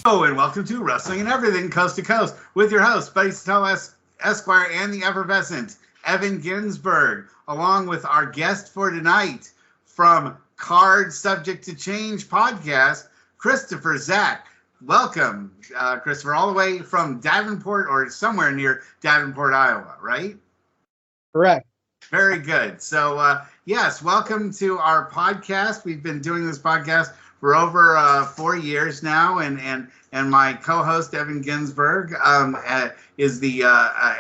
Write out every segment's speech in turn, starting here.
Hello and welcome to Wrestling and Everything Coast to Coast with your host, Buddy Sattel Esquire, and the effervescent Evan Ginsberg, along with our guest for tonight from Card Subject to Change podcast, Christopher Zack. Welcome, Christopher, all the way from Davenport or somewhere near Davenport, Iowa, right? Correct. Very good. So, yes, welcome to our podcast. We've been doing this podcast for over 4 years now, and my co-host Evan Ginsberg is the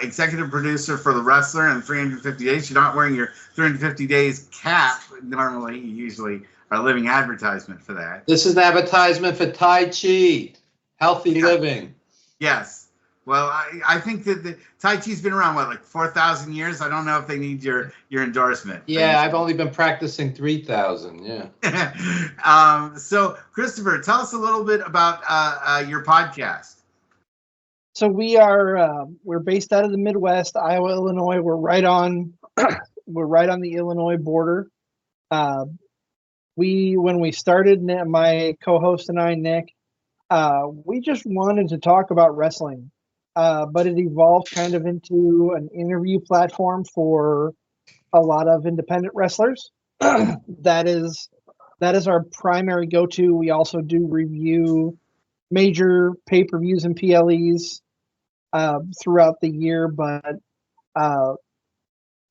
executive producer for The Wrestler and 350 Days. You're not wearing your 350 Days cap normally. You usually are a living advertisement for that. This is an advertisement for Tai Chi, healthy living. Yes. Well, I think that the Tai Chi's been around, like 4,000 years? I don't know if they need your endorsement. Yeah, I've only been practicing 3,000, yeah. So, Christopher, tell us a little bit about your podcast. So we're based out of the Midwest, Iowa, Illinois. We're right on the Illinois border. When we started, my co-host and I, Nick, we just wanted to talk about wrestling. But it evolved kind of into an interview platform for a lot of independent wrestlers. That is our primary go-to. We also do review major pay-per-views and PLEs throughout the year, but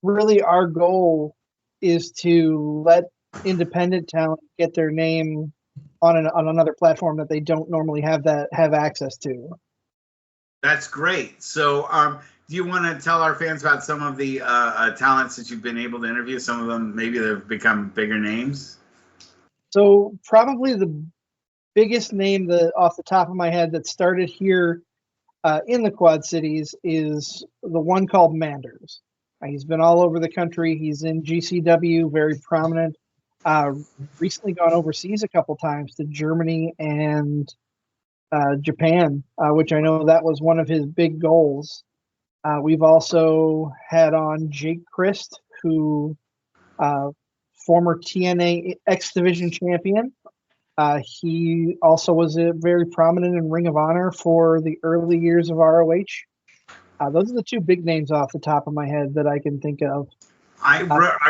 really our goal is to let independent talent get their name on another platform that they don't normally have access to. That's great. So, do you want to tell our fans about some of the talents that you've been able to interview? Some of them, maybe they've become bigger names. So, probably the biggest name that, off the top of my head, that started here in the Quad Cities is the one called Manders. He's been all over the country. He's in GCW, very prominent. Recently gone overseas a couple times to Germany and Japan, which I know that was one of his big goals. We've also had on Jake Christ, who former TNA X Division champion. He also was very prominent in Ring of Honor for the early years of ROH. Those are the two big names off the top of my head that I can think of. I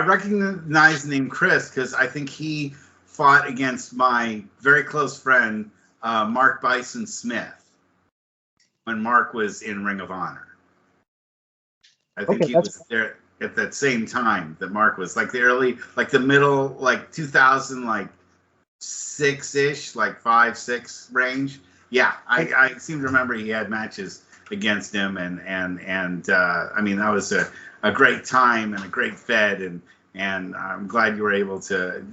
recognize the name Chris because I think he fought against my very close friend Mark Bison Smith when Mark was in Ring of Honor. I think he was there at that same time that Mark was, like the middle, like 2000, like 6-ish, like 5-6 range. Yeah, I seem to remember he had matches against him, and I mean, that was a great time and a great fed, and I'm glad you were able to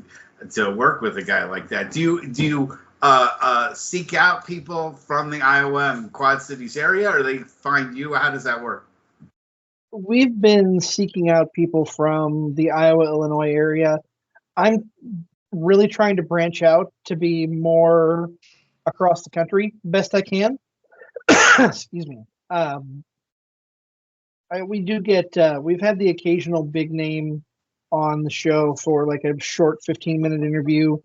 work with a guy like that. Do you seek out people from the Iowa and Quad Cities area, or they find you? How does that work? We've been seeking out people from the Iowa, Illinois area. I'm really trying to branch out to be more across the country, best I can. Excuse me. We do get, we've had the occasional big name on the show for like a short 15-minute interview.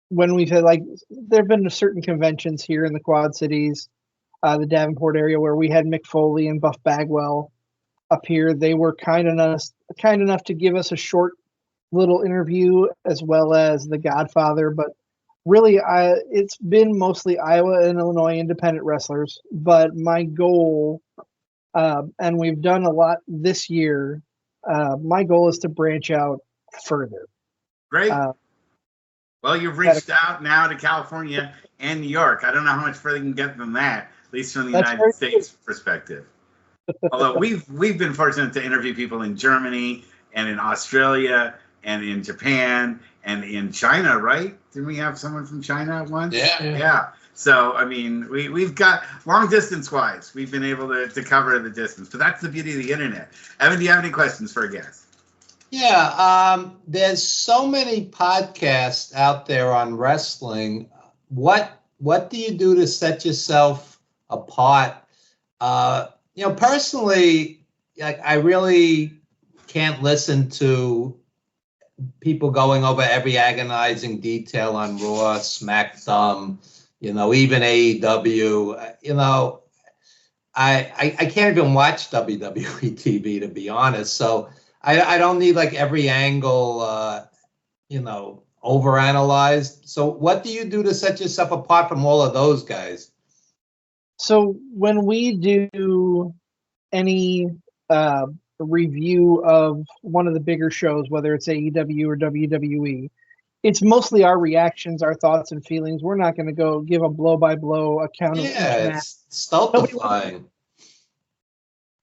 When we've had, like, there have been certain conventions here in the Quad Cities, the Davenport area, where we had Mick Foley and Buff Bagwell up here. They were kind enough to give us a short little interview, as well as the Godfather. But really, it's been mostly Iowa and Illinois independent wrestlers. But my goal, and we've done a lot this year, my goal is to branch out further. Great. Well, you've reached out now to California and New York. I don't know how much further you can get than that, at least from the United States perspective. Although we've been fortunate to interview people in Germany and in Australia and in Japan and in China, right? Didn't we have someone from China once? Yeah. So, I mean, we've got, long distance wise, we've been able to cover the distance. But that's the beauty of the internet. Evan, do you have any questions for a guest? Yeah, there's so many podcasts out there on wrestling. What do you do to set yourself apart? Personally, I really can't listen to people going over every agonizing detail on Raw, SmackDown, even AEW. I can't even watch WWE TV, to be honest. So I don't need like every angle, overanalyzed. So what do you do to set yourself apart from all of those guys? So when we do any review of one of the bigger shows, whether it's AEW or WWE, it's mostly our reactions, our thoughts and feelings. We're not going to go give a blow-by-blow account of each match. It's stultifying.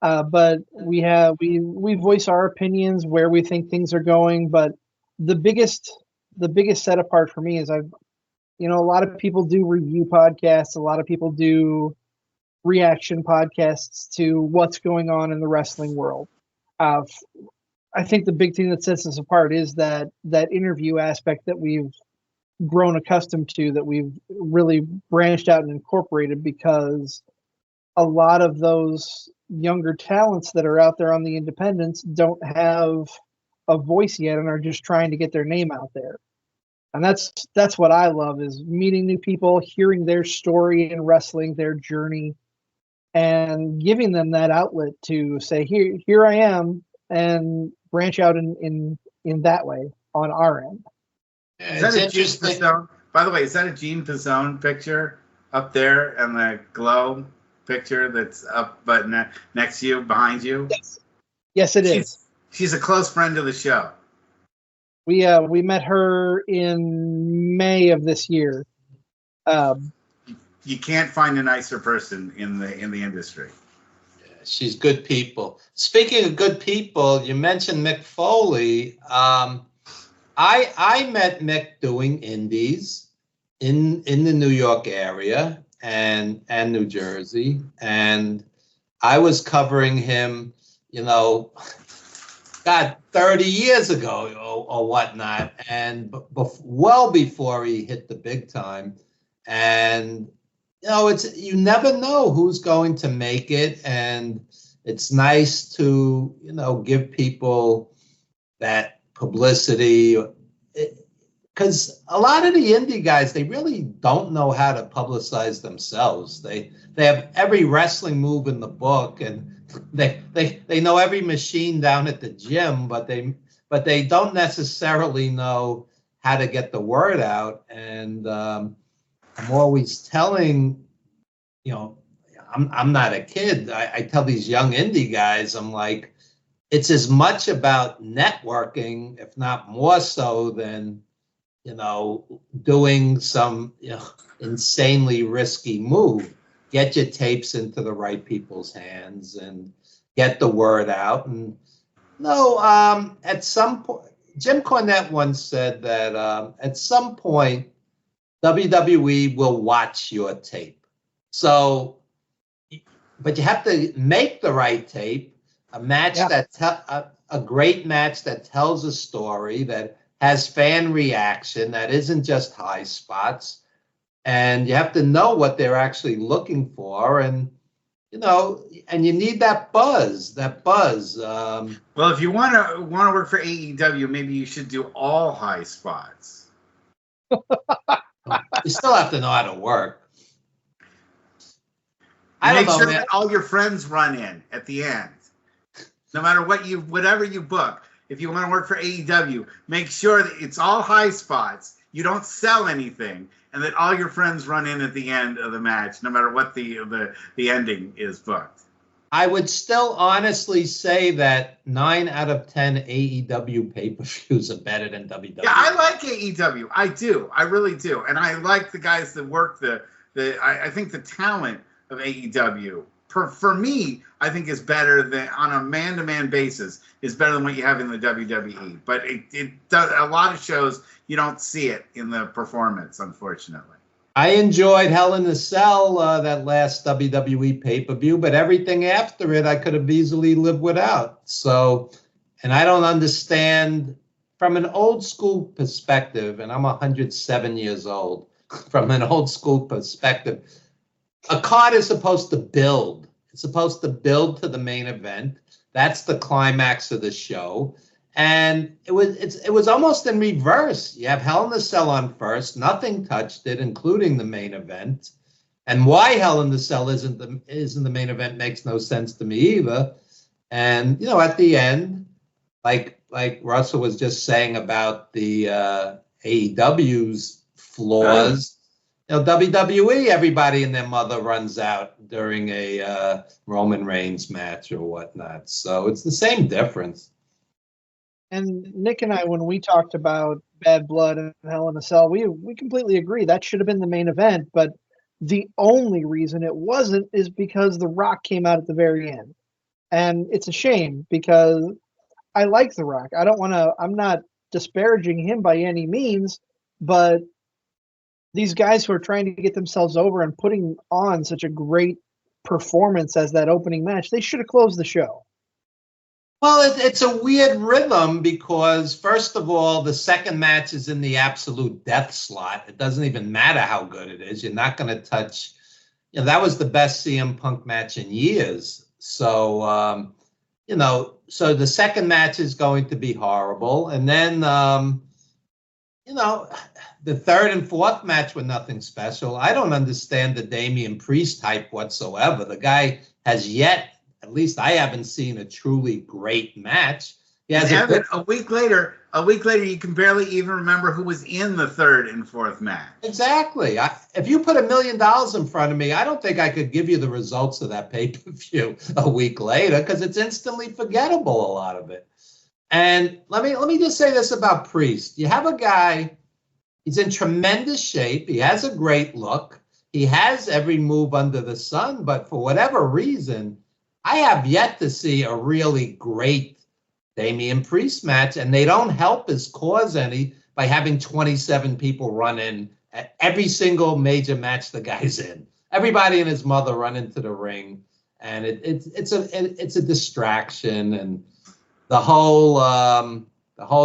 But we voice our opinions where we think things are going. But the biggest set apart for me is a lot of people do review podcasts. A lot of people do reaction podcasts to what's going on in the wrestling world. I think the big thing that sets us apart is that interview aspect that we've grown accustomed to, that we've really branched out and incorporated, because a lot of those younger talents that are out there on the independents don't have a voice yet and are just trying to get their name out there. And that's what I love, is meeting new people, hearing their story in wrestling, their journey, and giving them that outlet to say, here I am, and branch out in that way on our end. Is that a Gene Pizzone? By the way, is that a Gene Pizzone picture up there, and the glow picture that's up but next to you, behind you? Yes, it is. She's a close friend of the show. We met her in May of this year. You can't find a nicer person in the industry. She's good people. Speaking of good people, you mentioned Mick Foley. I met Mick doing indies in the New York area and New Jersey, and I was covering him, 30 years ago or whatnot, and well before he hit the big time. And you never know who's going to make it, and it's nice to give people that publicity, because a lot of the indie guys, they really don't know how to publicize themselves. They have every wrestling move in the book, and they know every machine down at the gym, but they don't necessarily know how to get the word out. And I'm always telling, I'm not a kid. I tell these young indie guys, I'm like, it's as much about networking, if not more so, than doing some insanely risky move. Get your tapes into the right people's hands and get the word out. And at some point, Jim Cornette once said that at some point, WWE will watch your tape. So, but you have to make the right tape, a match a great match that tells a story, that has fan reaction, that isn't just high spots. And you have to know what they're actually looking for, and and you need that buzz. Well, if you want to work for AEW, maybe you should do all high spots. You still have to know how to work. Make sure that all your friends run in at the end. No matter whatever you book. If you want to work for AEW, make sure that it's all high spots. You don't sell anything, and that all your friends run in at the end of the match, no matter what the ending is booked. I would still honestly say that 9 out of 10 AEW pay-per-views are better than WWE. Yeah, I like AEW. I do. I really do. And I like the guys that work I think the talent of AEW, for me, I think is better than, on a man-to-man basis, is better than what you have in the WWE. But it does, a lot of shows, you don't see it in the performance, unfortunately. I enjoyed Hell in a Cell, that last WWE pay-per-view, but everything after it I could have easily lived without. So, and I don't understand, from an old school perspective, and I'm 107 years old, from an old school perspective, a card is supposed to build. It's supposed to build to the main event. That's the climax of the show. And it was almost in reverse. You have Hell in a Cell on first, nothing touched it, including the main event. And why Hell in the Cell isn't the main event makes no sense to me either. And at the end, like Russell was just saying about the AEW's flaws, WWE, everybody and their mother runs out during a Roman Reigns match or whatnot. So it's the same difference. And Nick and I, when we talked about Bad Blood and Hell in a Cell, we completely agree that should have been the main event. But the only reason it wasn't is because The Rock came out at the very end. And it's a shame because I like The Rock. I'm not disparaging him by any means, but these guys who are trying to get themselves over and putting on such a great performance as that opening match, they should have closed the show. Well, it's a weird rhythm because, first of all, the second match is in the absolute death slot. It doesn't even matter how good it is. You're not going to touch. That was the best CM Punk match in years. So, so the second match is going to be horrible. And then, the third and fourth match were nothing special. I don't understand the Damian Priest hype whatsoever. The guy has yet. At least I haven't seen a truly great match. A week later, you can barely even remember who was in the third and fourth match. Exactly. If you put $1 million in front of me, I don't think I could give you the results of that pay-per-view a week later because it's instantly forgettable, a lot of it. And let me just say this about Priest. You have a guy, he's in tremendous shape. He has a great look. He has every move under the sun, but for whatever reason, I have yet to see a really great Damian Priest match, and they don't help his cause any by having 27 people run in at every single major match the guy's in. Everybody and his mother run into the ring, and it's a distraction. And the whole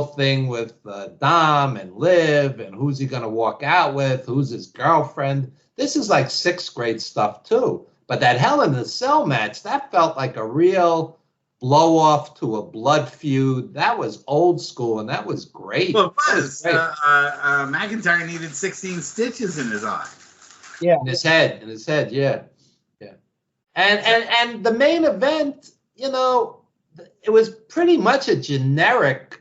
thing with Dom and Liv and who's he going to walk out with, who's his girlfriend. This is like sixth grade stuff too. But that Hell in a Cell match, that felt like a real blow-off to a blood feud. That was old school, and that was great. Well, it was. McIntyre needed 16 stitches in his eye. Yeah. In his head, yeah. And the main event, it was pretty much a generic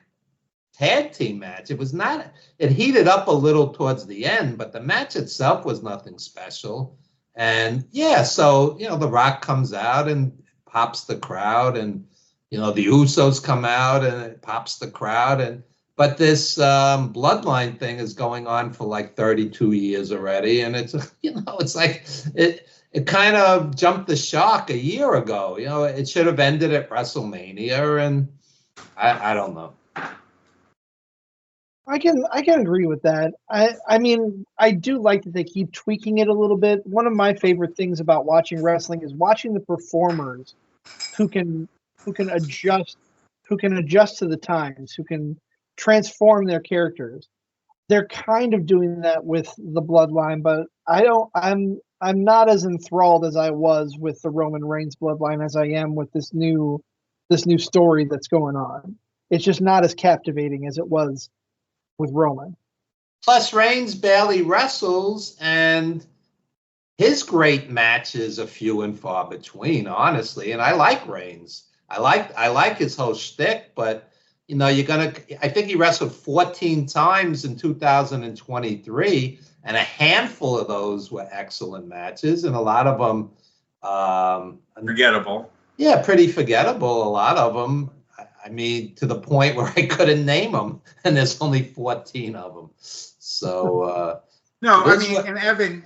tag team match. It heated up a little towards the end, but the match itself was nothing special. And so The Rock comes out and pops the crowd, and the Usos come out and it pops the crowd. But this bloodline thing is going on for like 32 years already, and it's it's like it kind of jumped the shark a year ago. It should have ended at WrestleMania, and I don't know. I can agree with that. I mean, I do like that they keep tweaking it a little bit. One of my favorite things about watching wrestling is watching the performers who can adjust to the times, who can transform their characters. They're kind of doing that with the Bloodline, but I'm not as enthralled as I was with the Roman Reigns Bloodline as I am with this new story that's going on. It's just not as captivating as it was with Roman. Plus, Reigns barely wrestles, and his great matches are few and far between, honestly. And I like Reigns. I like his whole shtick, but I think he wrestled 14 times in 2023, and a handful of those were excellent matches, and a lot of them forgettable. Yeah, pretty forgettable. A lot of them. I mean, to the point where I couldn't name them, and there's only 14 of them. So no, I mean, and Evan,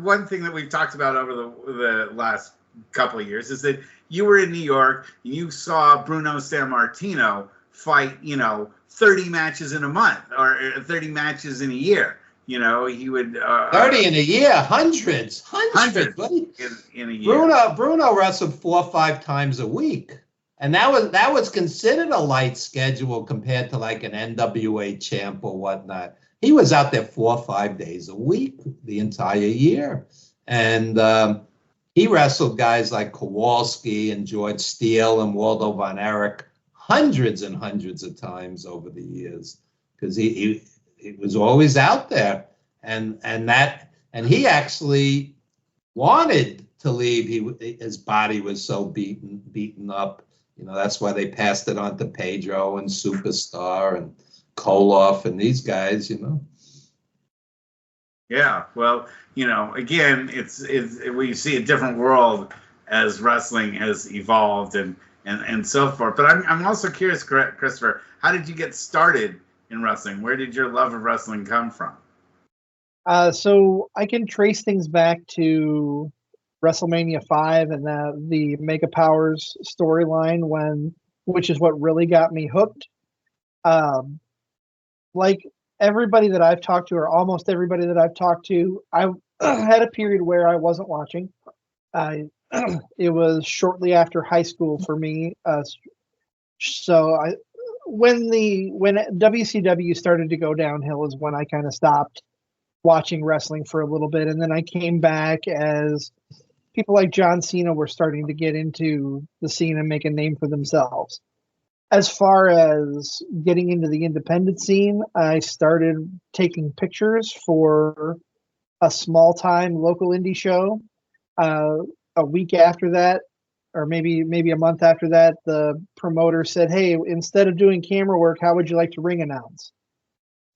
one thing that we've talked about over the last couple of years is that you were in New York, and you saw Bruno Sammartino fight, 30 matches in a month or 30 matches in a year. He would 30 in a year, hundreds in a year. Bruno wrestled 4 or 5 times a week. And that was considered a light schedule compared to like an NWA champ or whatnot. He was out there 4 or 5 days a week the entire year. And he wrestled guys like Kowalski and George Steele and Waldo Von Erich hundreds and hundreds of times over the years because he was always out there, and he actually wanted to leave. His body was so beaten up. That's why they passed it on to Pedro and Superstar and Koloff and these guys. Yeah, well, again, it's we see a different world as wrestling has evolved and so forth. But I'm also curious, Christopher, how did you get started in wrestling? Where did your love of wrestling come from? So I can trace things back to WrestleMania 5 and the Mega Powers storyline, which is what really got me hooked. Like everybody that I've talked to, or almost everybody that I've talked to, I had a period where I wasn't watching. It was shortly after high school for me. When WCW started to go downhill is when I kind of stopped watching wrestling for a little bit, and then I came back as people like John Cena were starting to get into the scene and make a name for themselves. As far as getting into the independent scene, I started taking pictures for a small-time local indie show. A week after that, or maybe a month after that, the promoter said, "Hey, instead of doing camera work, how would you like to ring announce?"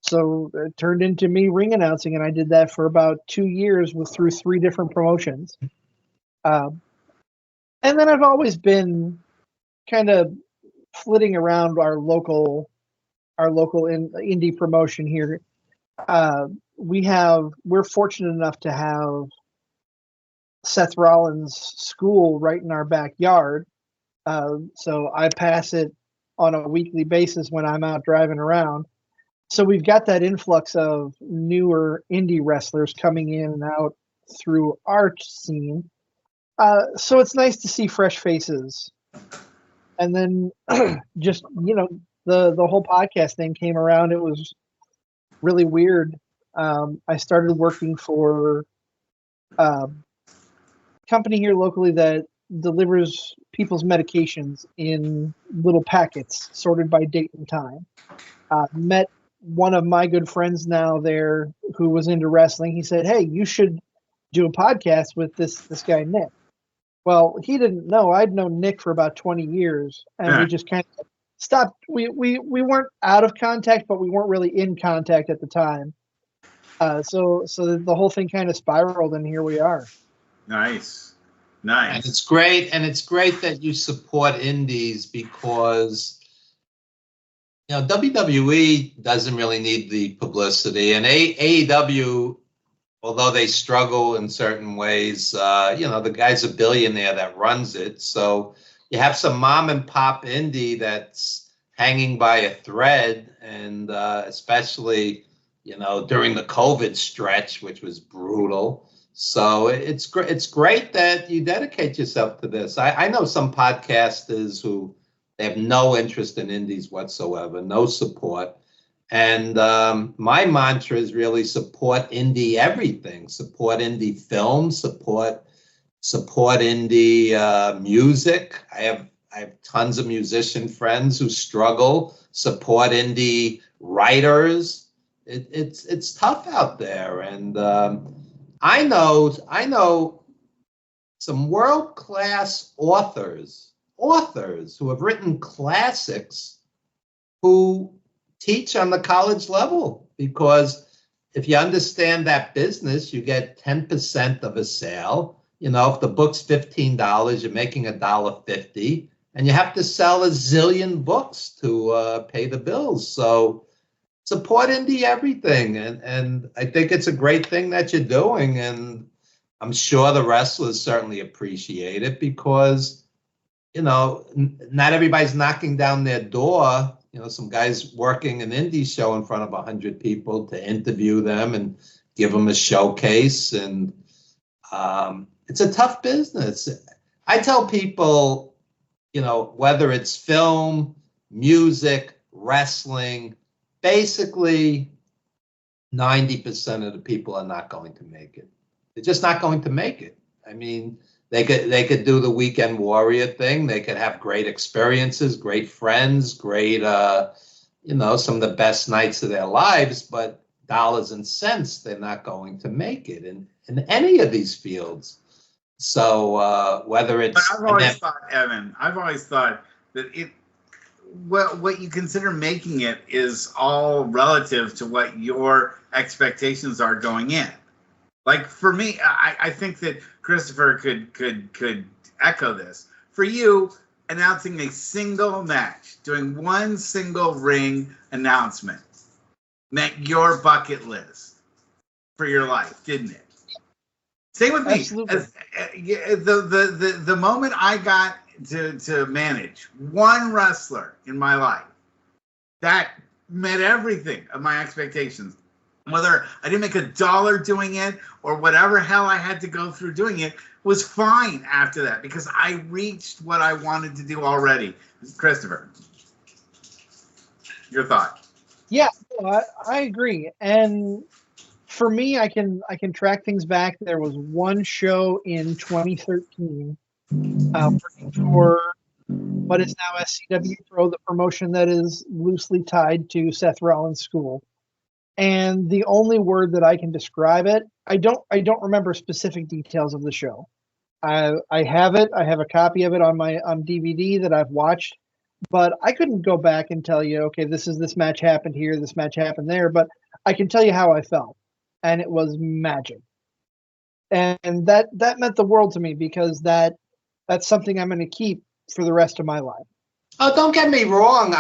So it turned into me ring announcing, and I did that for about 2 years through 3 different promotions. And then I've always been kind of flitting around our local indie promotion here. We're fortunate enough to have Seth Rollins' school right in our backyard. So I pass it on a weekly basis when I'm out driving around. So we've got that influx of newer indie wrestlers coming in and out through our scene. So it's nice to see fresh faces. And then just, the whole podcast thing came around. It was really weird. I started working for a company here locally that delivers people's medications in little packets sorted by date and time. Met one of my good friends now there who was into wrestling. He said, "Hey, you should do a podcast with this guy, Nick." Well, he didn't know. I'd known Nick for about 20 years, and we just kind of stopped. We weren't out of contact, but we weren't really in contact at the time. So the whole thing kind of spiraled, and here we are. Nice. And it's great that you support indies because WWE doesn't really need the publicity, and AEW, although they struggle in certain ways, the guy's a billionaire that runs it. So you have some mom and pop indie that's hanging by a thread, and especially during the COVID stretch, which was brutal. So it's great that you dedicate yourself to this. I know some podcasters who they have no interest in indies whatsoever, no support. And my mantra is really support indie everything. Support indie film, support indie music. I have tons of musician friends who struggle. Support indie writers. It's tough out there, and I know some world-class authors who have written classics who teach on the college level, because if you understand that business, you get 10% of a sale. If the book's $15, you're making $1.50, and you have to sell a zillion books to pay the bills. So support indie everything, and I think it's a great thing that you're doing, and I'm sure the wrestlers certainly appreciate it because not everybody's knocking down their door. Some guys working an indie show in front of 100 people to interview them and give them a showcase. And it's a tough business. I tell people, whether it's film, music, wrestling, basically 90% of the people are not going to make it. They're just not going to make it. I mean, They could do the weekend warrior thing. They could have great experiences, great friends, great some of the best nights of their lives, but dollars and cents, they're not going to make it in any of these fields. So whether it's... But I've always thought, Evan, I've always thought that what you consider making it is all relative to what your expectations are going in. Like for me, I think that Christopher could echo this. For you, announcing a single match, doing one single ring announcement, meant your bucket list for your life, didn't it? Same with me. Absolutely. The moment I got to manage one wrestler in my life, that met everything of my expectations. Whether I didn't make $1 doing it or whatever hell I had to go through doing it was fine after that because I reached what I wanted to do already. Christopher, your thought? Yeah, I agree. And for me, I can track things back. There was one show in 2013 working for what is now SCW Pro, the promotion that is loosely tied to Seth Rollins' school. And the only word that I can describe it, I don't remember specific details of the show. I have it. I have a copy of it on DVD that I've watched, but I couldn't go back and tell you, okay, this match happened here, this match happened there, but I can tell you how I felt, and it was magic. And that meant the world to me because that's something I'm going to keep for the rest of my life. Oh, don't get me wrong.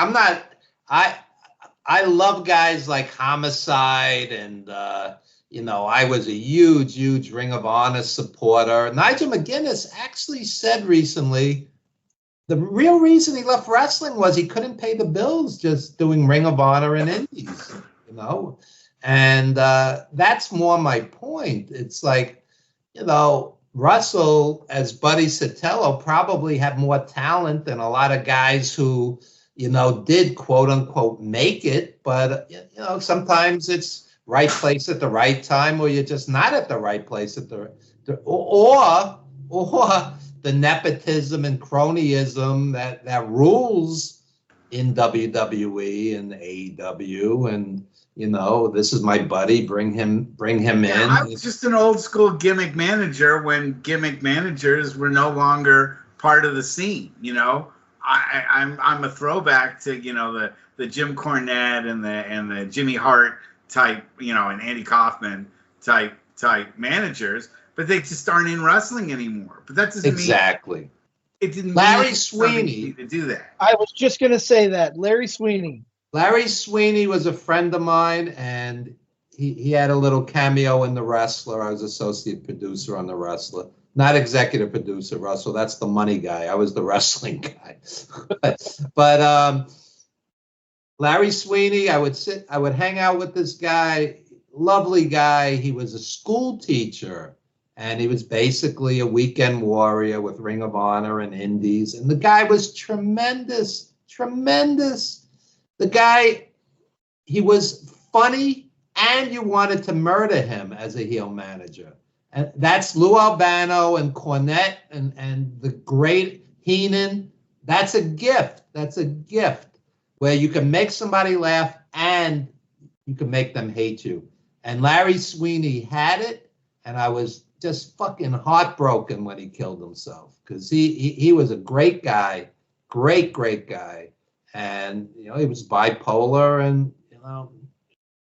I love guys like Homicide and, I was a huge Ring of Honor supporter. Nigel McGuinness actually said recently the real reason he left wrestling was he couldn't pay the bills just doing Ring of Honor and Indies, And that's more my point. It's like, Russell, as Buddy Sotelo, probably had more talent than a lot of guys who, did quote unquote make it. But, sometimes it's right place at the right time, or you're just not at the right place at or the nepotism and cronyism that rules in WWE and AEW. And, this is my buddy, bring him in. I was just an old school gimmick manager when gimmick managers were no longer part of the scene, I'm a throwback to the Jim Cornette and the Jimmy Hart type and Andy Kaufman type managers, but they just aren't in wrestling anymore. But that doesn't mean it didn't. Larry Sweeney to do that. I was just gonna say that Larry Sweeney. Larry Sweeney was a friend of mine, and he had a little cameo in The Wrestler. I was associate producer on The Wrestler. Not executive producer, Russell. That's the money guy. I was the wrestling guy. But Larry Sweeney, I would hang out with this guy, lovely guy. He was a school teacher, and he was basically a weekend warrior with Ring of Honor and Indies. And the guy was tremendous. The guy, he was funny, and you wanted to murder him as a heel manager. And that's Lou Albano and Cornette and the great Heenan. That's a gift. Where you can make somebody laugh and you can make them hate you. And Larry Sweeney had it, and I was just fucking heartbroken when he killed himself because he was a great guy, great guy. And, he was bipolar and,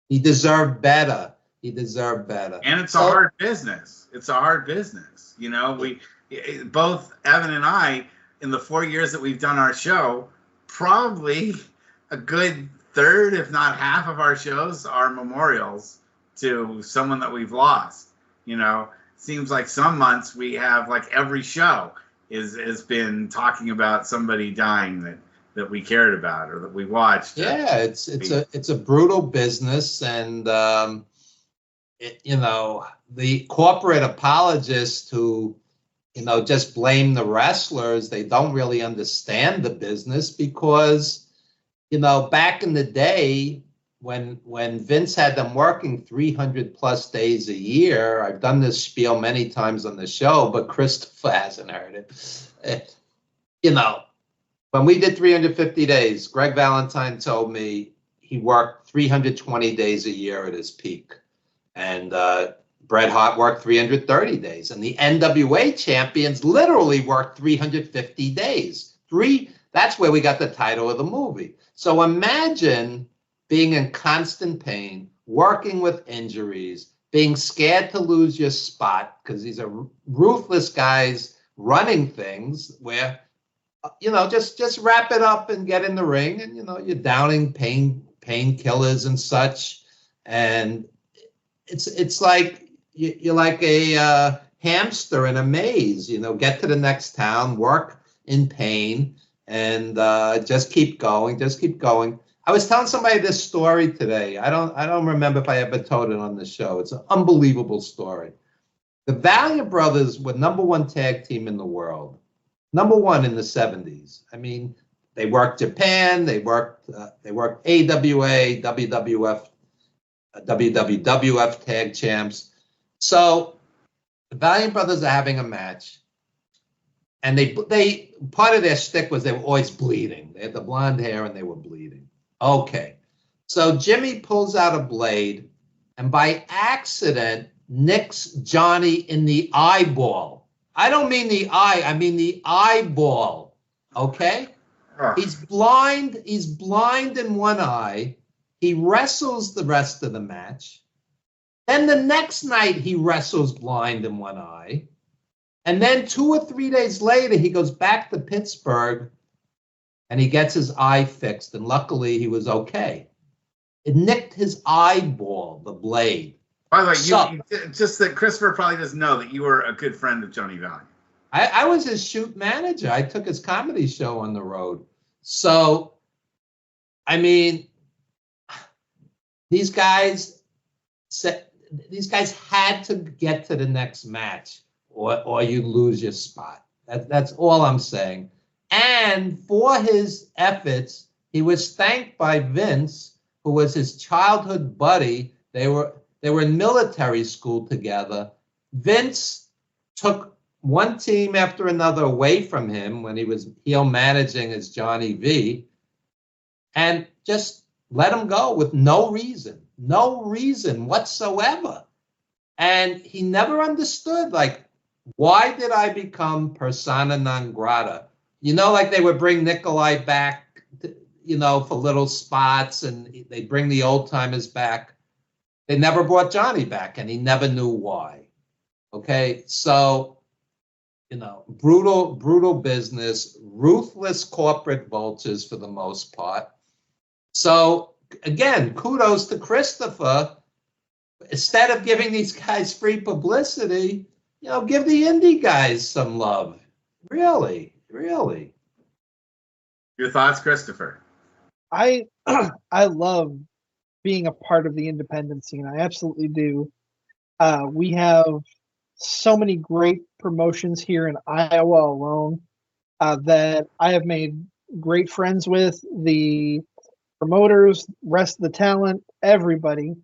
he deserved better. And it's a hard business. We both, Evan and I, in the 4 years that we've done our show, probably a good third, if not half of our shows are memorials to someone that we've lost. Seems like some months we have like every show has been talking about somebody dying that we cared about or that we watched. Yeah, it's a brutal business, and the corporate apologists who just blame the wrestlers, they don't really understand the business because back in the day when Vince had them working 300 plus days a year, I've done this spiel many times on the show, but Christopher hasn't heard it. You know, when we did 350 days, Greg Valentine told me he worked 320 days a year at his peak. And Bret Hart worked 330 days. And the NWA champions literally worked 350 days. That's where we got the title of the movie. So imagine being in constant pain, working with injuries, being scared to lose your spot, because these are ruthless guys running things where, you know, just wrap it up and get in the ring, and, you know, you're downing painkillers and such. And it's like you're like a hamster in a maze, you know, get to the next town, work in pain, and just keep going, just keep going. I was telling somebody this story today. I don't remember if I ever told it on the show. It's an unbelievable story. The Valiant Brothers were #1 tag team in the world, #1 in the 70s. I mean, they worked Japan, they worked AWA, WWF, WWF tag champs. So the Valiant Brothers are having a match, and they part of their shtick was they were always bleeding. They had the blonde hair and they were bleeding. Okay, so Jimmy pulls out a blade and by accident nicks Johnny in the eyeball. I don't mean the eye, I mean the eyeball. Okay? He's blind in one eye. He wrestles the rest of the match. Then the next night he wrestles blind in one eye. And then 2 or 3 days later, he goes back to Pittsburgh and he gets his eye fixed. And luckily he was okay. It nicked his eyeball, the blade. By the way, just that Christopher probably doesn't know that you were a good friend of Johnny Valiant. I was his shoot manager. I took his comedy show on the road. So, I mean, these guys had to get to the next match, or you lose your spot. That's all I'm saying. And for his efforts, he was thanked by Vince, who was his childhood buddy. They were in military school together. Vince took one team after another away from him when he was heel managing as Johnny V, and just let him go with no reason whatsoever. And he never understood, like, why did I become persona non grata? You know, like they would bring Nikolai back, you know, for little spots, and they bring the old timers back. They never brought Johnny back, and he never knew why. Okay, so, you know, brutal business, ruthless corporate vultures for the most part. So again, kudos to Christopher. Instead of giving these guys free publicity, you know, give the indie guys some love. Really. Your thoughts, Christopher? I love being a part of the independent scene. I absolutely do. We have so many great promotions here in Iowa alone that I have made great friends with, the promoters, rest of the talent, everybody.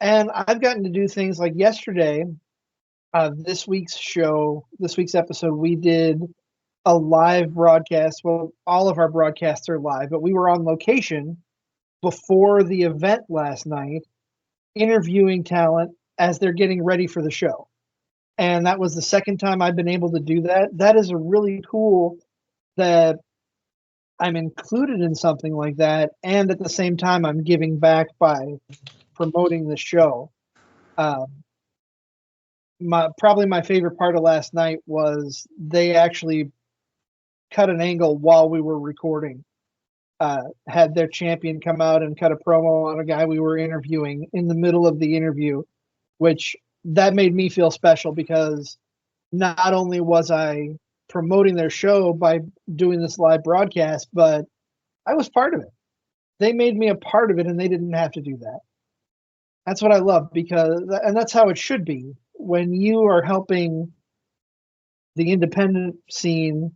And I've gotten to do things like yesterday, this week's episode, we did a live broadcast. Well, all of our broadcasts are live, but we were on location before the event last night, interviewing talent as they're getting ready for the show. And that was the second time I've been able to do that. That is a really cool that I'm included in something like that. And at the same time, I'm giving back by promoting the show. Probably my favorite part of last night was they actually cut an angle while we were recording. Had their champion come out and cut a promo on a guy we were interviewing in the middle of the interview, which that made me feel special because not only was I promoting their show by doing this live broadcast, but I was part of it. They made me a part of it and they didn't have to do that. That's what I love, and that's how it should be. When you are helping the independent scene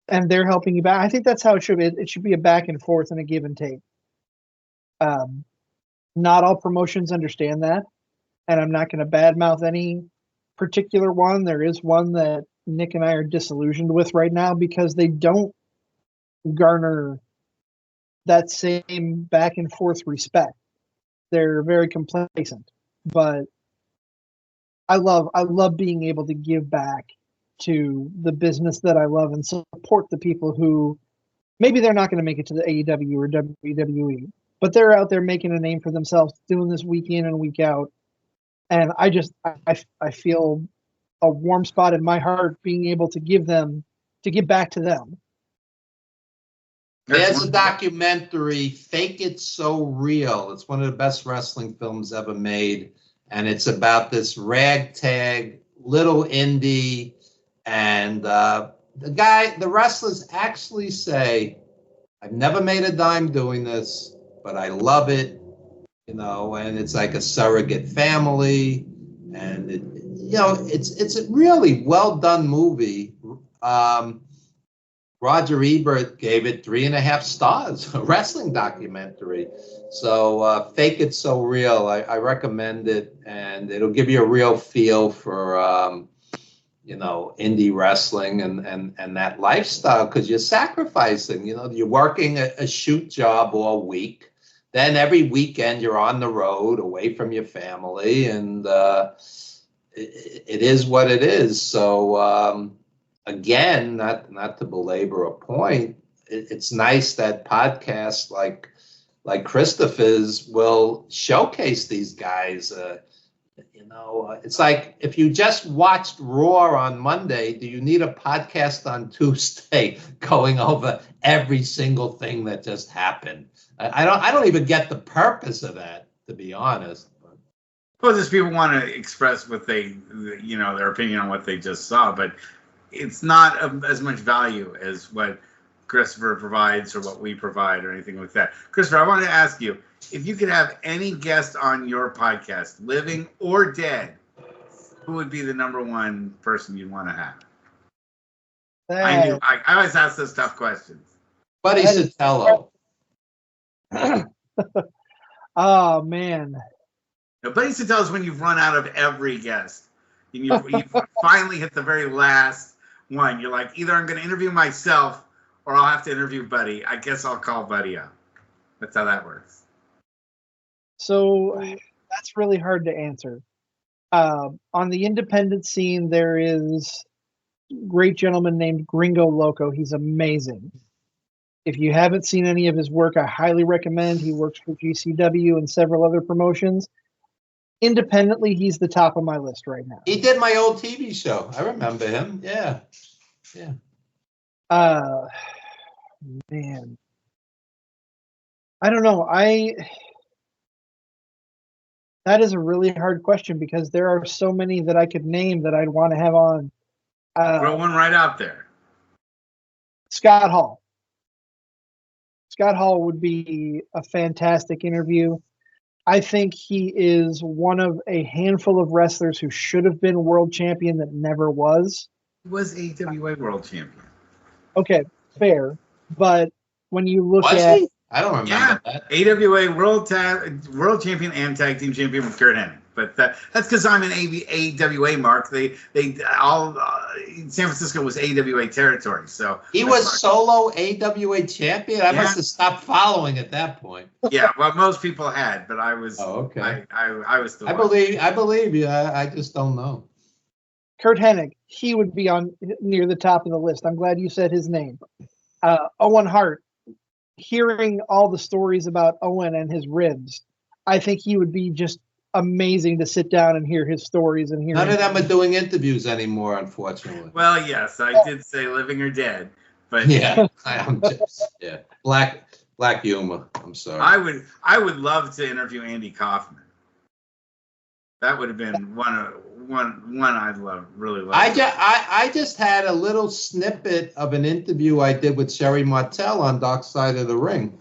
and they're helping you back, I think that's how it should be. It should be a back and forth and a give and take. Not all promotions understand that, and I'm not going to badmouth any particular one. There is one that Nick and I are disillusioned with right now because they don't garner that same back and forth respect. They're very complacent, but I love being able to give back to the business that I love and support the people who maybe they're not going to make it to the AEW or WWE, but they're out there making a name for themselves, doing this week in and week out. And I feel a warm spot in my heart being able to give back to them. There's a documentary, Fake It So Real. It's one of the best wrestling films ever made. And it's about this ragtag little indie. And the wrestlers actually say, I've never made a dime doing this, but I love it. And it's like a surrogate family. And, it's a really well done movie. Roger Ebert gave it 3.5 stars, a wrestling documentary. So Fake It So Real, I recommend it, and it'll give you a real feel for, indie wrestling and that lifestyle, because you're sacrificing, you're working a shoot job all week. Then every weekend you're on the road away from your family, and it is what it is. So, again, not to belabor a point, it's nice that podcasts like Christopher's will showcase these guys. It's like if you just watched Raw on Monday, do you need a podcast on Tuesday going over every single thing that just happened? I don't even get the purpose of that, to be honest. Well, just people want to express what their opinion on what they just saw, but it's not as much value as what Christopher provides or what we provide or anything like that. Christopher, I wanted to ask you, if you could have any guest on your podcast, living or dead, who would be the number one person you'd want to have? I always ask those tough questions. Buddy Sotelo. Oh, man. Now, Buddy Sotelo is when you've run out of every guest. And you've finally hit the very last one. You're like, either I'm going to interview myself or I'll have to interview Buddy. I guess I'll call Buddy up. That's how that works. So that's really hard to answer. On the independent scene, there is a great gentleman named Gringo Loco. He's amazing. If you haven't seen any of his work, I highly recommend. He works for GCW and several other promotions. Independently, he's the top of my list right now. He did my old TV show. I remember him. Yeah. Man. I don't know. That is a really hard question because there are so many that I could name that I'd want to have on. Throw one right out there. Scott Hall. Scott Hall would be a fantastic interview. I think he is one of a handful of wrestlers who should have been world champion that never was. He was AWA world champion. Okay, fair. But when you look was at... he? I don't remember that. AWA world champion and tag team champion with Kurt Hennig. But that's because I'm an AWA, Mark. They all San Francisco was AWA territory. So he was solo AWA champion. I must have stopped following at that point. Yeah, well, most people had, but I was. Oh, okay. I was still. I believe you. I just don't know. Kurt Hennig, he would be on near the top of the list. I'm glad you said his name. Owen Hart. Hearing all the stories about Owen and his ribs, I think he would be just amazing to sit down and hear his stories and hear. None of them are doing interviews anymore, unfortunately. Well, yes, I did say living or dead, but yeah, I'm just black humor. I'm sorry. I would love to interview Andy Kaufman. That would have been one I'd really love. I just had a little snippet of an interview I did with Sherry Martel on Dark Side of the Ring.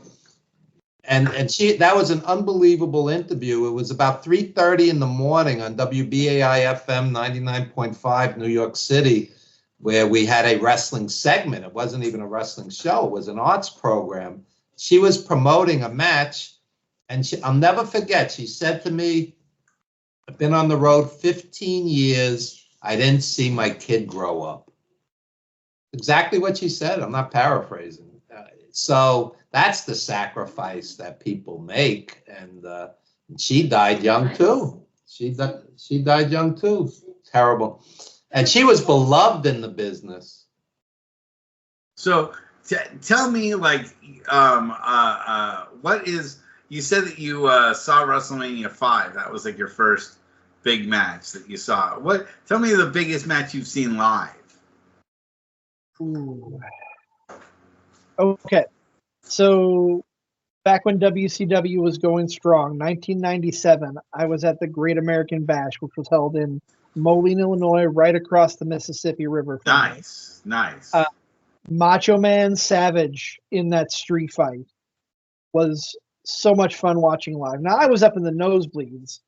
And that was an unbelievable interview. It was about 3:30 in the morning on WBAI FM 99.5 New York City, where we had a wrestling segment. It wasn't even a wrestling show. It was an arts program. She was promoting a match, And I'll never forget, she said to me, I've been on the road 15 years. I didn't see my kid grow up. Exactly what she said. I'm not paraphrasing. So that's the sacrifice that people make. And she died young too. She died young too. Terrible. And she was beloved in the business. So tell me, like, what is, you said that you saw WrestleMania 5. That was like your first big match that you saw. Tell me the biggest match you've seen live. Ooh. Okay. So back when WCW was going strong, 1997, I was at the Great American Bash, which was held in Moline, Illinois, right across the Mississippi River. Nice. Macho Man Savage in that street fight was so much fun watching live. Now, I was up in the nosebleeds,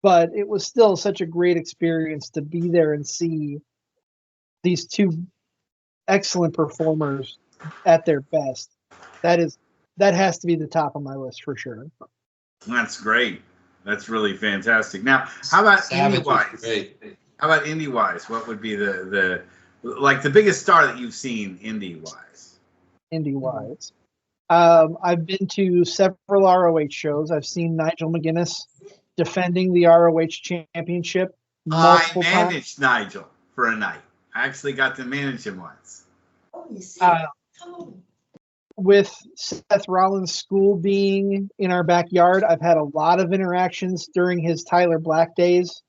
but it was still such a great experience to be there and see these two excellent performers at their best. That has to be the top of my list for sure. That's great. That's really fantastic. Now, how about indie-wise? How about indie-wise? What would be the biggest star that you've seen indie-wise? Indie-wise. I've been to several ROH shows. I've seen Nigel McGuinness defending the ROH championship multiple times. I managed Nigel for a night. I actually got to manage him once. Oh, you see. With Seth Rollins' school being in our backyard, I've had a lot of interactions during his Tyler Black days,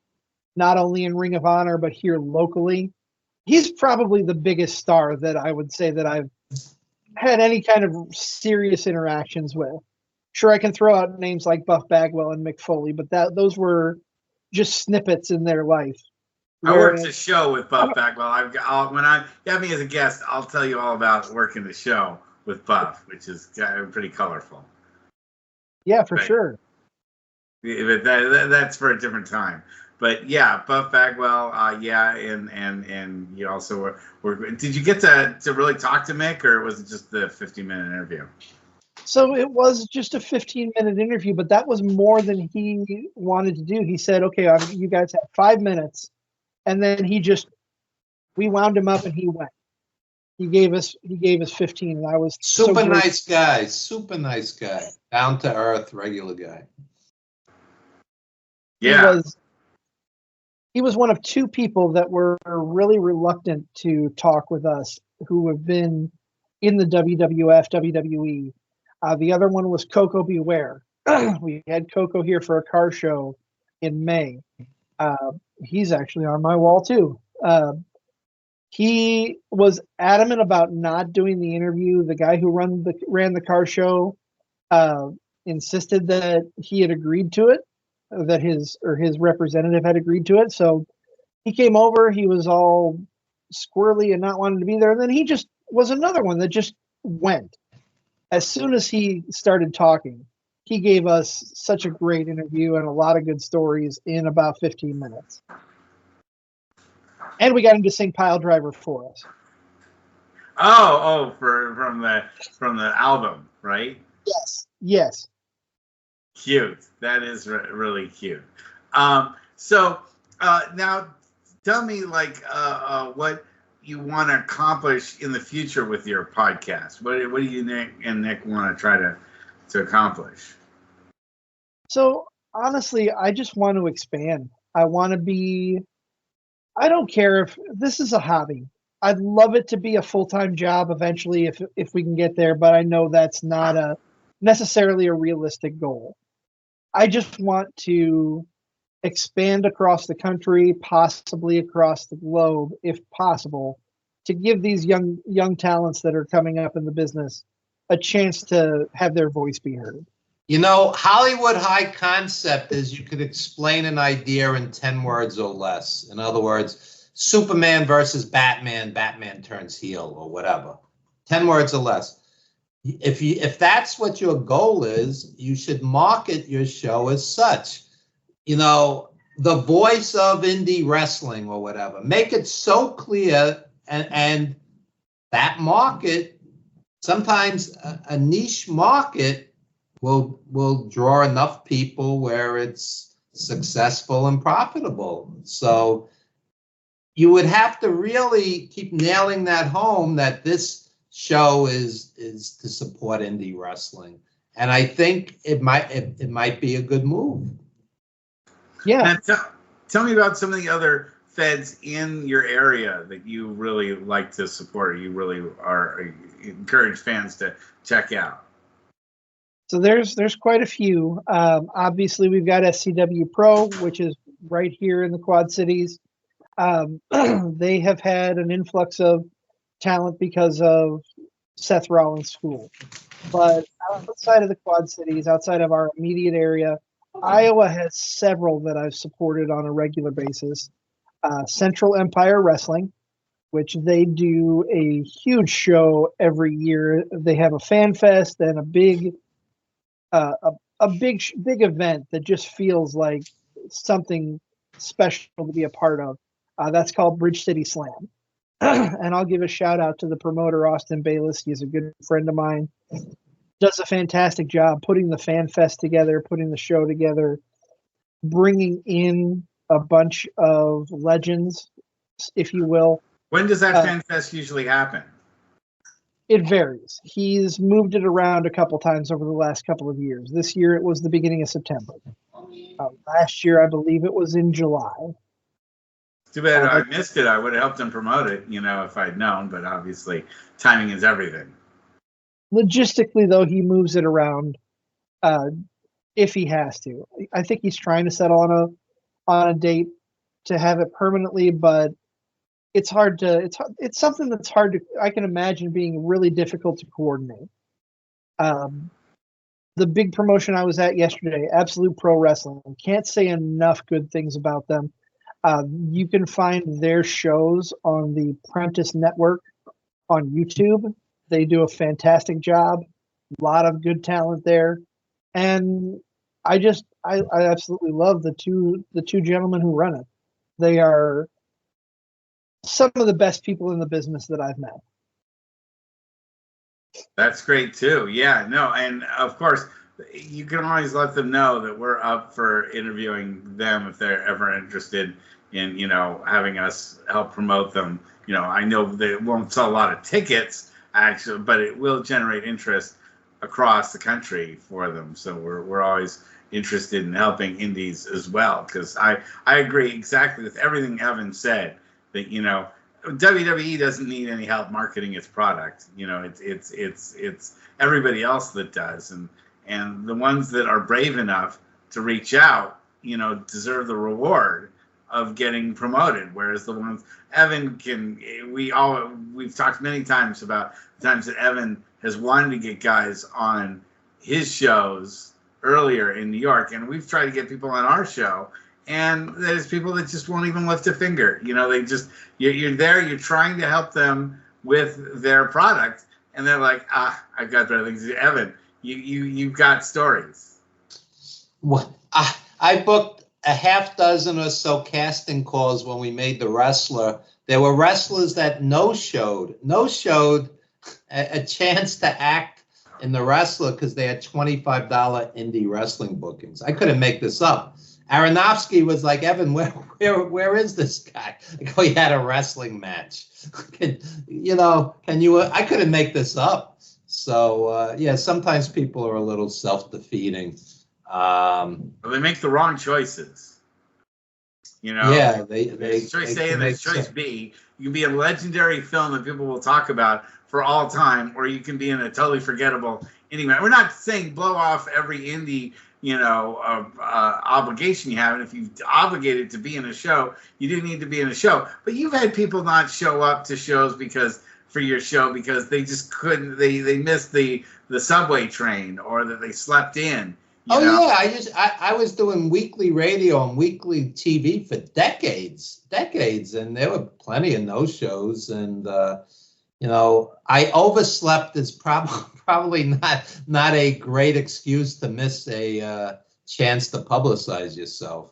not only in Ring of Honor, but here locally. He's probably the biggest star that I would say that I've had any kind of serious interactions with. Sure, I can throw out names like Buff Bagwell and Mick Foley, but those were just snippets in their life. I worked a show with Buff Bagwell. When I have me as a guest, I'll tell you all about working the show with Buff, which is pretty colorful. Yeah, for sure. But that's for a different time. But yeah, Buff Bagwell, and you also were. Did you get to really talk to Mick, or was it just the 15-minute interview? So it was just a 15-minute interview, but that was more than he wanted to do. He said, "Okay, you guys have 5 minutes," and then we wound him up, and he went. He gave us 15, and I was super nice guy, down to earth, regular guy. Yeah. He was one of two people that were really reluctant to talk with us who have been in the WWF, WWE. The other one was Coco Beware. We had Coco here for a car show in May. He's actually on my wall too. He was adamant about not doing the interview. The guy who ran the car show insisted that he had agreed to it, that his representative had agreed to it. So he came over. He was all squirrely and not wanting to be there. And then he just was another one that just went. As soon as he started talking, he gave us such a great interview and a lot of good stories in about 15 minutes. And we got him to sing Pile Driver for us. From the album, right? Yes. Cute. That is really cute. So now tell me, what you want to accomplish in the future with your podcast. What do you Nick want to try to accomplish? So honestly, I just want to expand. I don't care if this is a hobby. I'd love it to be a full-time job eventually if we can get there, but I know that's not necessarily a realistic goal. I just want to expand across the country, possibly across the globe, if possible, to give these young talents that are coming up in the business a chance to have their voice be heard. You know, Hollywood high concept is you could explain an idea in 10 words or less. In other words, Superman versus Batman turns heel or whatever. 10 words or less. If that's what your goal is, you should market your show as such. You know, the voice of indie wrestling or whatever. Make it so clear and that market, sometimes a niche market will draw enough people where it's successful and profitable. So you would have to really keep nailing that home that this show is to support indie wrestling, and I think it might be a good move. Yeah. Now, tell me about some of the other feds in your area that you really like to support, or you really are encourage fans to check out. So there's quite a few. Obviously, we've got SCW Pro, which is right here in the Quad Cities. They have had an influx of talent because of Seth Rollins' school. But outside of the Quad Cities, outside of our immediate area, Iowa has several that I've supported on a regular basis. Central Empire Wrestling, which they do a huge show every year. They have a fan fest and a big event that just feels like something special to be a part of. That's called Bridge City Slam. And I'll give a shout out to the promoter, Austin Bayless. He's a good friend of mine. Does a fantastic job putting the fan fest together, putting the show together, bringing in a bunch of legends, if you will. When does that fan fest usually happen? It varies. He's moved it around a couple times over the last couple of years. This year it was the beginning of September. Last year, I believe it was in July. Too bad I missed it. I would have helped him promote it, if I'd known, but obviously timing is everything. Logistically, though, he moves it around if he has to. I think he's trying to settle on a date to have it permanently, but it's hard to it's something that's hard to, I can imagine being really difficult to coordinate. The big promotion I was at yesterday, Absolute Pro Wrestling, can't say enough good things about them. You can find their shows on the Prentice Network on YouTube. They do a fantastic job. A lot of good talent there, and I absolutely love the two gentlemen who run it. They are some of the best people in the business that I've met. That's great too. Yeah, no, and of course, you can always let them know that we're up for interviewing them if they're ever interested in, having us help promote them. I know they won't sell a lot of tickets actually, but it will generate interest across the country for them. So we're always interested in helping indies as well, because I agree exactly with everything Evan said, that WWE doesn't need any help marketing its product. It's everybody else that does, and the ones that are brave enough to reach out, deserve the reward of getting promoted. Whereas the ones Evan we've talked many times about the times that Evan has wanted to get guys on his shows earlier in New York, and we've tried to get people on our show, and there's people that just won't even lift a finger. They just, you're there, you're trying to help them with their product, and they're like, I've got better things to do. Evan, you've got stories. Well, I booked a half dozen or so casting calls when we made The Wrestler. There were wrestlers that no-showed a chance to act in The Wrestler because they had $25 indie wrestling bookings. I couldn't make this up. Aronofsky was like, Evan, where is this guy? He had a wrestling match. Can you? I couldn't make this up. So sometimes people are a little self-defeating. They make the wrong choices. Yeah, there's choice A and there's choice B. You can be in a legendary film that people will talk about for all time, or you can be in a totally forgettable indie match. We're not saying blow off every indie obligation you have, and if you've obligated to be in a show, you do need to be in a show. But you've had people not show up to shows for your show because they just couldn't, they missed the subway train, or that they slept in. I was doing weekly radio and weekly TV for decades, and there were plenty of no shows, and I overslept is probably not a great excuse to miss a chance to publicize yourself.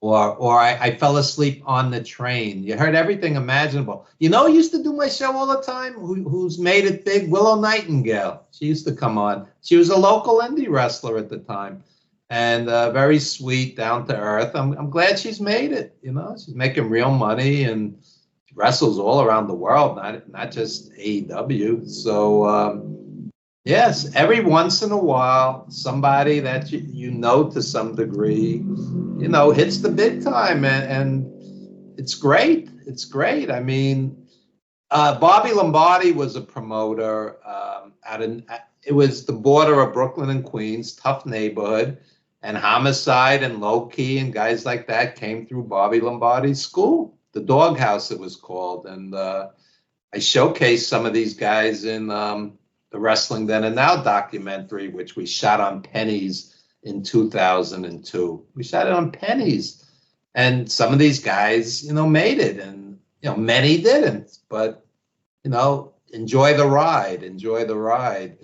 or I fell asleep on the train. You heard everything imaginable. You know who used to do my show all the time? Who's made it big? Willow Nightingale. She used to come on. She was a local indie wrestler at the time, and very sweet, down to earth. I'm glad she's made it. You know, she's making real money and wrestles all around the world, not just AEW. So yes, every once in a while, somebody that you know to some degree, you know, hits the big time, and it's great. It's great. I mean, Bobby Lombardi was a promoter it was the border of Brooklyn and Queens, tough neighborhood, and Homicide and Low Key and guys like that came through Bobby Lombardi's school, the Doghouse it was called, and I showcased some of these guys in the Wrestling Then and Now documentary, which we shot on pennies in 2002. We shot it on pennies, and some of these guys, you know, made it, and you know, many didn't. But you know, enjoy the ride. Enjoy the ride.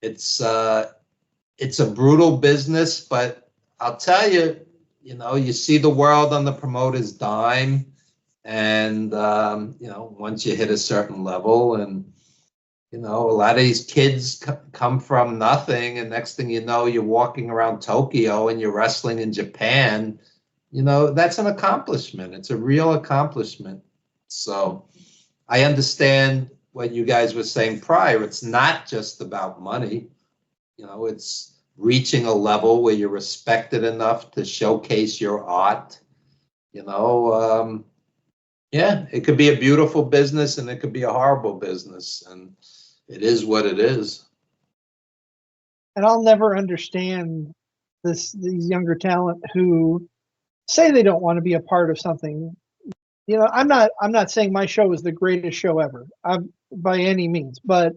It's a brutal business, but I'll tell you, you know, you see the world on the promoter's dime, and you know, once you hit a certain level, and you know, a lot of these kids come from nothing, and next thing you know, you're walking around Tokyo and you're wrestling in Japan. You know, that's an accomplishment. It's a real accomplishment. So I understand what you guys were saying prior. It's not just about money. You know, it's reaching a level where you're respected enough to showcase your art. You know, yeah, it could be a beautiful business and it could be a horrible business. And it is what it is. And I'll never understand these younger talent who say they don't want to be a part of something. You know, I'm not saying my show is the greatest show ever, by any means, but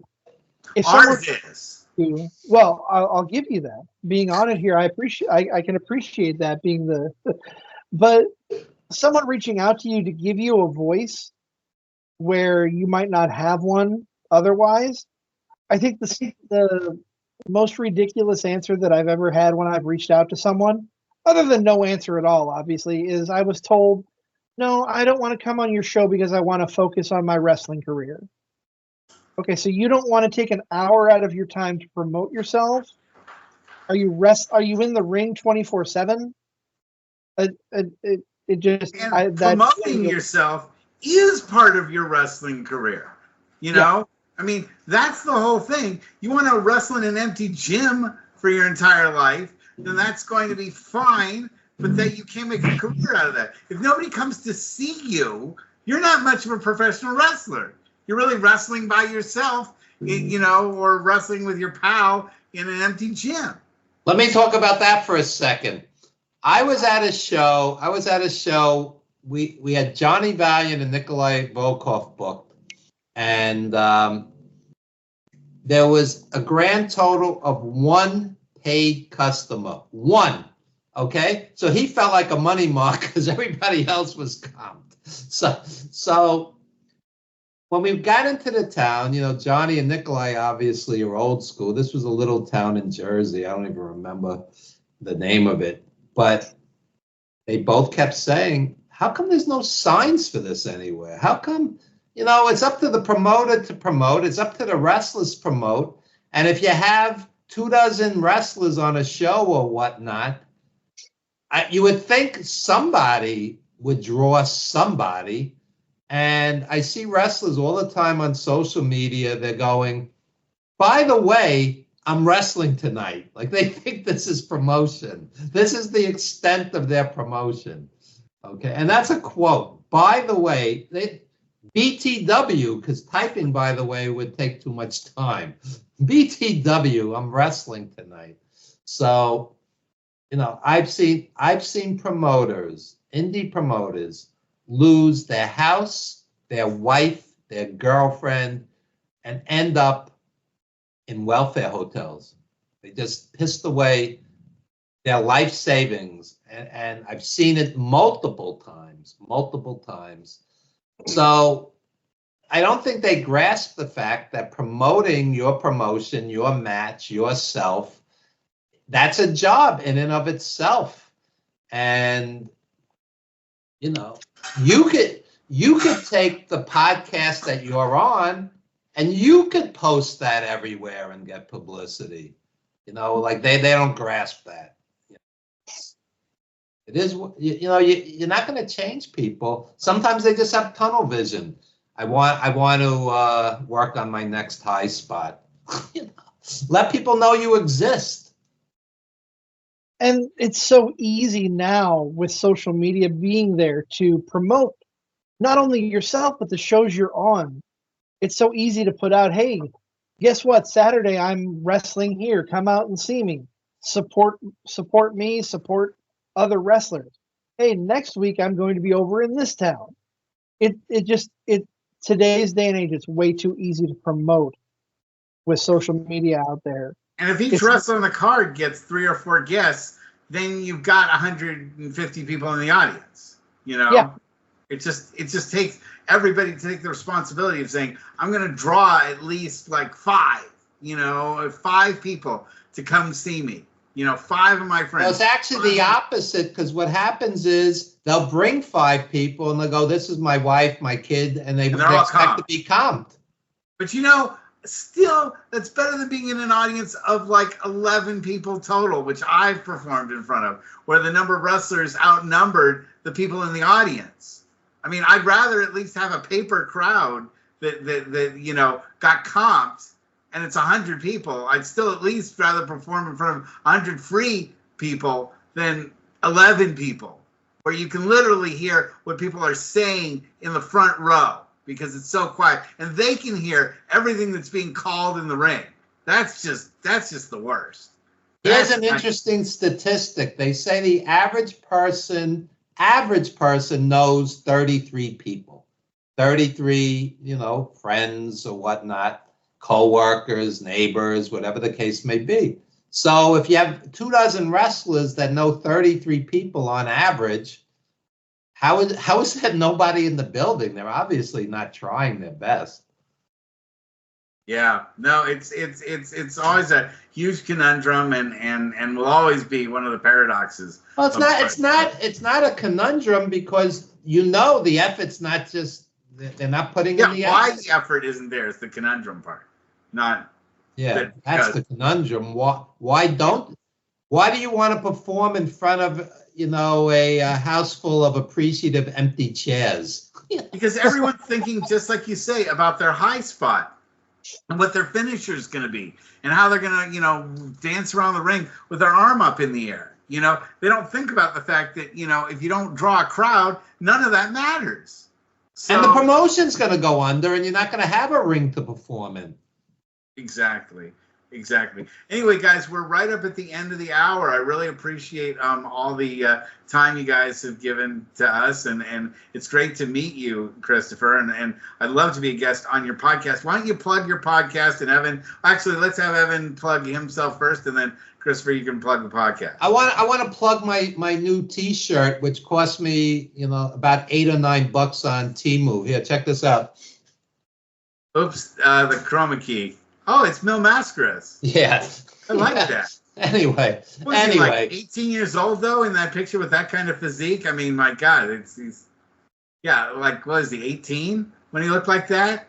if ours is. Well, I'll give you that. Being on it here, I can appreciate that being but someone reaching out to you to give you a voice where you might not have one otherwise. I think the most ridiculous answer that I've ever had when I've reached out to someone, other than no answer at all, obviously, is I was told, no, I don't want to come on your show because I want to focus on my wrestling career. Okay, so you don't want to take an hour out of your time to promote yourself? Are you in the ring 24/7? Promoting yourself is part of your wrestling career. You know, yeah. I mean, that's the whole thing. You want to wrestle in an empty gym for your entire life, then that's going to be fine, but that you can't make a career out of that. If nobody comes to see you, you're not much of a professional wrestler. You're really wrestling by yourself, you know, or wrestling with your pal in an empty gym. Let me talk about that for a second. I was at a show. We had Johnny Valiant and Nikolai Volkov booked, and there was a grand total of one paid customer. One. Okay? So he felt like a money mark because everybody else was comped. So when we got into the town, you know, Johnny and Nikolai obviously are old school. This was a little town in Jersey. I don't even remember the name of it. But they both kept saying, how come there's no signs for this anywhere? How come, you know, it's up to the promoter to promote. It's up to the wrestlers to promote. And if you have 24 wrestlers on a show or whatnot, you would think somebody would draw somebody. And I see wrestlers all the time on social media. They're going, by the way, I'm wrestling tonight. Like they think this is promotion. This is the extent of their promotion. Okay. And that's a quote. By the way, BTW, because typing, by the way, would take too much time. BTW, I'm wrestling tonight. So, you know, I've seen promoters, indie promoters, lose their house, their wife, their girlfriend, and end up in welfare hotels. They just pissed away their life savings. And I've seen it multiple times. So I don't think they grasp the fact that promoting your promotion, your match, yourself, that's a job in and of itself. And you know, you could take the podcast that you're on and you could post that everywhere and get publicity. You know, like they don't grasp that. It is, you're not going to change people. Sometimes they just have tunnel vision. I want to work on my next high spot. Let people know you exist. And it's so easy now with social media being there to promote not only yourself, but the shows you're on. It's so easy to put out, hey, guess what? Saturday I'm wrestling here. Come out and see me. Support me, support other wrestlers. Hey, next week I'm going to be over in this town. Today's day and age, it's way too easy to promote with social media out there. And if each wrestler on the card gets 3 or 4 guests, then you've got 150 people in the audience. You know, yeah. It just takes everybody to take the responsibility of saying, I'm going to draw at least like 5, 5 people to come see me. 5 of my friends. Well, it's actually the opposite, because what happens is they'll bring 5 people and they'll go, this is my wife, my kid, and they expect to be comped. But still, that's better than being in an audience of like 11 people total, which I've performed in front of, where the number of wrestlers outnumbered the people in the audience. I mean, I'd rather at least have a paper crowd that got comped, and it's 100 people. I'd still at least rather perform in front of 100 free people than 11 people, where you can literally hear what people are saying in the front row because it's so quiet, and they can hear everything that's being called in the ring. That's just the worst. Here's an interesting statistic. They say the average person knows 33 people, 33, friends or whatnot, co-workers, neighbors, whatever the case may be. So if you have 24 wrestlers that know 33 people on average, how is that nobody in the building? They're obviously not trying their best. Yeah, no, it's always a huge conundrum, and will always be one of the paradoxes. Well, it's not a conundrum, because the effort's not just, they're not putting in the effort. Why the effort isn't there is the conundrum part, not. That's the conundrum. Why do you want to perform in front of a house full of appreciative empty chairs? Because everyone's thinking, just like you say, about their high spot and what their finisher is going to be and how they're going to, dance around the ring with their arm up in the air. They don't think about the fact that, if you don't draw a crowd, none of that matters. So, and the promotion's going to go under, and you're not going to have a ring to perform in. Exactly. Anyway, guys, we're right up at the end of the hour. I really appreciate all the time you guys have given to us, and it's great to meet you, Christopher, and I'd love to be a guest on your podcast. Why don't you plug your podcast, and Evan, actually, let's have Evan plug himself first, and then Christopher, you can plug the podcast. I want to plug my new T-shirt, which cost me about $8 or $9 on Temu. Here, check this out. Oops, the chroma key. Oh, it's Mil Mascaras. Yeah. I like that. Anyway. He like 18 years old, though, in that picture with that kind of physique? I mean, my God, what is he, 18 when he looked like that?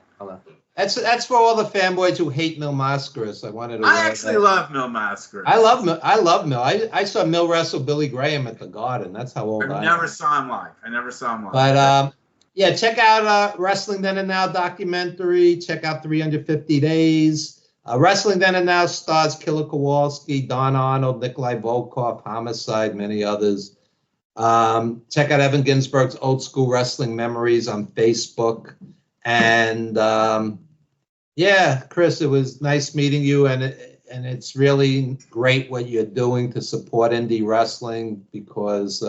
That's for all the fanboys who hate Mil Mascaras. I actually love Mil Mascaras. I love Mil. I saw Mil wrestle Billy Graham at the Garden. That's how old I am. I never saw him live. But yeah, check out Wrestling Then and Now documentary. Check out 350 Days. Wrestling Then and Now stars Killer Kowalski, Don Arnold, Nikolai Volkov, Homicide, many others. Check out Evan Ginsberg's Old School Wrestling Memories on Facebook. And Chris, it was nice meeting you, and it's really great what you're doing to support indie wrestling, because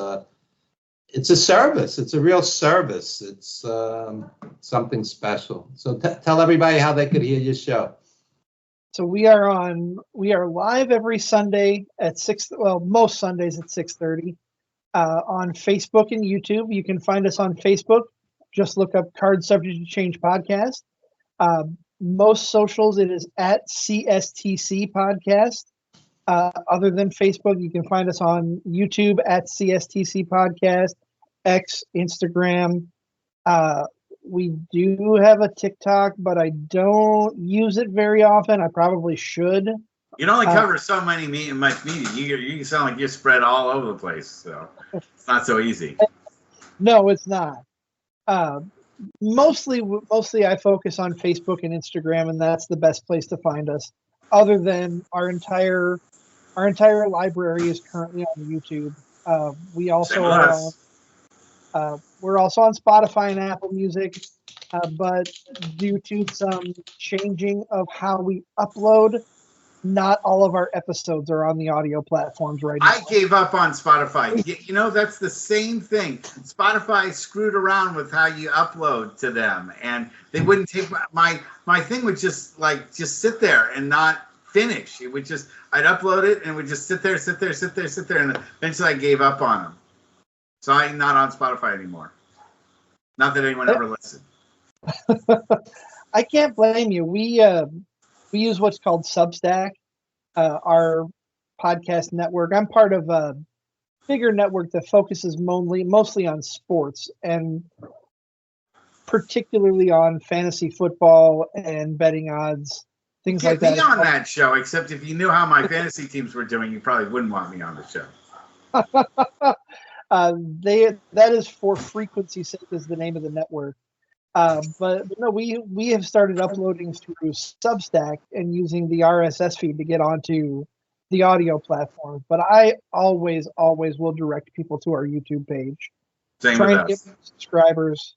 it's a service. It's a real service. It's something special. So tell everybody how they could hear your show. So we are live every Sunday at 6. Well, most Sundays at 6:30 on Facebook and YouTube. You can find us on Facebook. Just look up Card Subject to Change Podcast. Most socials, it is at CSTC Podcast. Other than Facebook, you can find us on YouTube at CSTC Podcast, X, Instagram. We do have a TikTok, but I don't use it very often. I probably should. You can only cover so much media. You sound like you're spread all over the place, so it's not so easy. No, it's not. Mostly I focus on Facebook and Instagram, and that's the best place to find us. Other than our entire library is currently on YouTube. We also are we're also on Spotify and Apple Music, but due to some changing of how we upload, not all of our episodes are on the audio platforms right now. I gave up on Spotify. You know, that's the same thing. Spotify screwed around with how you upload to them, and they wouldn't take my thing would just sit there and not finish. It would just, I'd upload it and it would just sit there, and eventually I gave up on them. So I'm not on Spotify anymore. Not that anyone ever listened. I can't blame you. We use what's called Substack, our podcast network. I'm part of a bigger network that focuses mostly on sports, and particularly on fantasy football and betting odds, things like that. Be on that show, except if you knew how my fantasy teams were doing, you probably wouldn't want me on the show. That is For Frequency Sake is the name of the network. But no, we have started uploading through Substack and using the RSS feed to get onto the audio platform. But I always will direct people to our YouTube page. Trying to get more subscribers,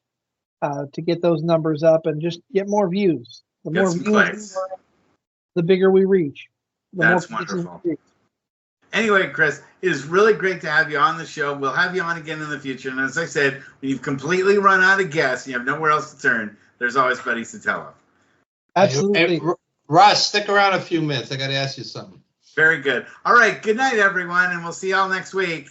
to get those numbers up and just get more views. The more views, the bigger we reach. That's wonderful. Anyway, Chris, it is really great to have you on the show. We'll have you on again in the future. And as I said, when you've completely run out of guests, you have nowhere else to turn, there's always buddies to tell of. Absolutely. Hey, Ross, stick around a few minutes. I got to ask you something. Very good. All right. Good night, everyone. And we'll see y'all next week.